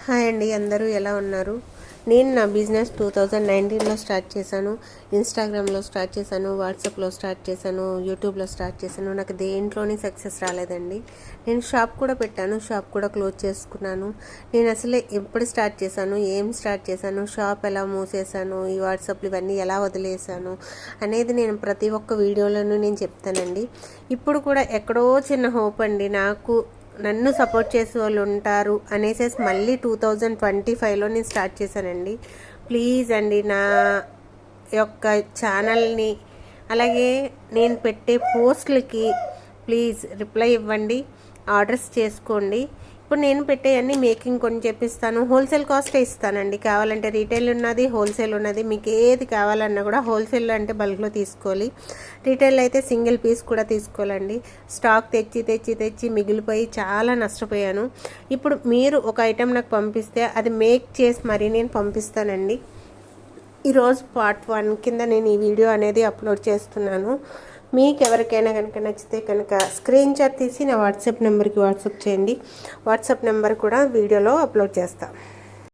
Hi అండి, అందరూ ఎలా ఉన్నారు? నేను నా బిజినెస్ 2019లో స్టార్ట్ చేశాను. ఇన్స్టాగ్రామ్లో స్టార్ట్ చేశాను, వాట్సాప్లో స్టార్ట్ చేశాను, యూట్యూబ్లో స్టార్ట్ చేశాను. నాకు దేంట్లోని సక్సెస్ రాలేదండి. నేను షాప్ కూడా పెట్టాను, షాప్ కూడా క్లోజ్ చేసుకున్నాను. నేను అసలే ఎప్పుడు స్టార్ట్ చేశాను, ఏం స్టార్ట్ చేశాను, షాప్ ఎలా మూసేశాను, ఈ వాట్సాప్లు ఇవన్నీ ఎలా వదిలేశాను అనేది నేను ప్రతి ఒక్క వీడియోలోనూ నేను చెప్తానండి. ఇప్పుడు కూడా ఎక్కడో చిన్న హోప్ అండి, నన్ను సపోర్ట్ చేసే వాళ్ళు ఉంటారు అనేసి మళ్ళీ 2025లో నేను స్టార్ట్ చేశానండి. ప్లీజ్ అండి, నా యొక్క ఛానల్ని అలాగే నేను పెట్టే పోస్టులకి ప్లీజ్ రిప్లై ఇవ్వండి, ఆర్డర్స్ చేసుకోండి. ఇప్పుడు నేను పెట్టేవన్నీ మేకింగ్ కొని చెప్పిస్తాను, హోల్సేల్ కాస్టే ఇస్తానండి. కావాలంటే రీటైల్ ఉన్నది, హోల్సేల్ ఉన్నది. మీకు ఏది కావాలన్నా కూడా హోల్సేల్ అంటే బల్క్లో తీసుకోవాలి, రీటైల్ అయితే సింగిల్ పీస్ కూడా తీసుకోవాలండి. స్టాక్ తెచ్చి తెచ్చి తెచ్చి మిగిలిపోయి చాలా నష్టపోయాను. ఇప్పుడు మీరు ఒక ఐటెం నాకు పంపిస్తే అది మేక్ చేసి మరీ నేను పంపిస్తానండి. ఈరోజు పార్ట్ 1 కింద నేను ఈ వీడియో అనేది అప్లోడ్ చేస్తున్నాను. మీకు ఎవరికైనా కనుక నచ్చితే కనుక స్క్రీన్ షాట్ తీసి నా వాట్సాప్ నెంబర్కి వాట్సాప్ చేయండి. వాట్సాప్ నెంబర్ కూడా వీడియోలో అప్లోడ్ చేస్తాను.